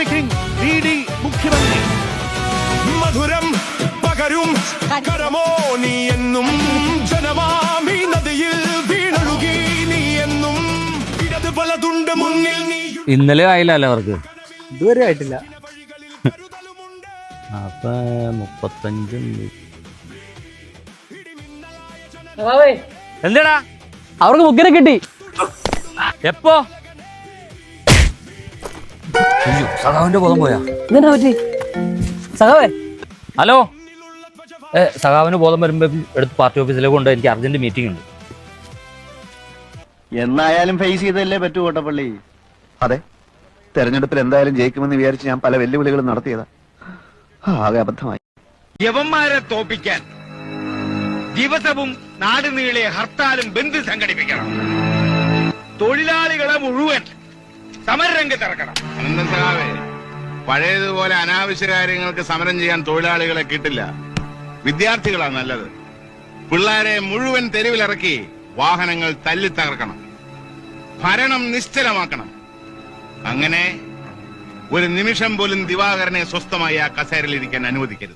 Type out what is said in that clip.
Breaking ED മുഖ്യമന്ത്രി മധുരം പകരും കരമോ നീ എന്നും ജനമാമി നദിയിൽ വീണൊഴുകി നീ എന്നും ഇടത് പലതുണ്ട് മുന്നിൽ നീ. ഇന്നലെ ആയില്ലല്ലോ അവർക്ക്, ഇതുവരെ ആയിട്ടില്ല. അപ്പൊ 35. എന്താടാ അവർക്ക് മുക്കിനെ കിട്ടി. എപ്പോ? സഖാവിന്റെ ബോധം പോയാ? ഇതെന്നാ പറ്റി സഖാവേ? ഹലോ, സഖാവിന് ബോധം വരുമ്പോ എടുത്ത് പാർട്ടി ഓഫീസിലേക്ക് കൊണ്ട്, എനിക്ക് അർജന്റ് മീറ്റിംഗ് ഉണ്ട്. എന്നായാലും ഫേസ് ചെയ്തല്ലേ പറ്റൂ കോട്ടപ്പള്ളി. അതെ, തെരഞ്ഞെടുപ്പിൽ എന്തായാലും ജയിക്കുമെന്ന് വിചാരിച്ച് ഞാൻ പല വെല്ലുവിളികളും നടത്തിയതാ. ആകെ അബദ്ധമായി. യവന്മാരെ തോപ്പിക്കാൻ ദിവസവും നാടുനീളെ ഹർത്താലും ബന്ദ് സംഘടിപ്പിക്കണം. തൊഴിലാളികളെ മുഴുവൻ സമരരംഗത്തിറക്കണം. അനന്തൻ സഖാവേ, പഴയതുപോലെ അനാവശ്യ കാര്യങ്ങൾക്ക് സമരം ചെയ്യാൻ തൊഴിലാളികളെ കിട്ടില്ല. വിദ്യാർത്ഥികളാ നല്ലത്. പിള്ളേരെ മുഴുവൻ തെരുവിലിറക്കി വാഹനങ്ങൾ തല്ലി തകർക്കണം. ഭരണം നിശ്ചലമാക്കണം. അങ്ങനെ ഒരു നിമിഷം പോലും ദിവാകരനെ സ്വസ്ഥമായി ആ കസേരയിലിരിക്കാൻ അനുവദിക്കരുത്.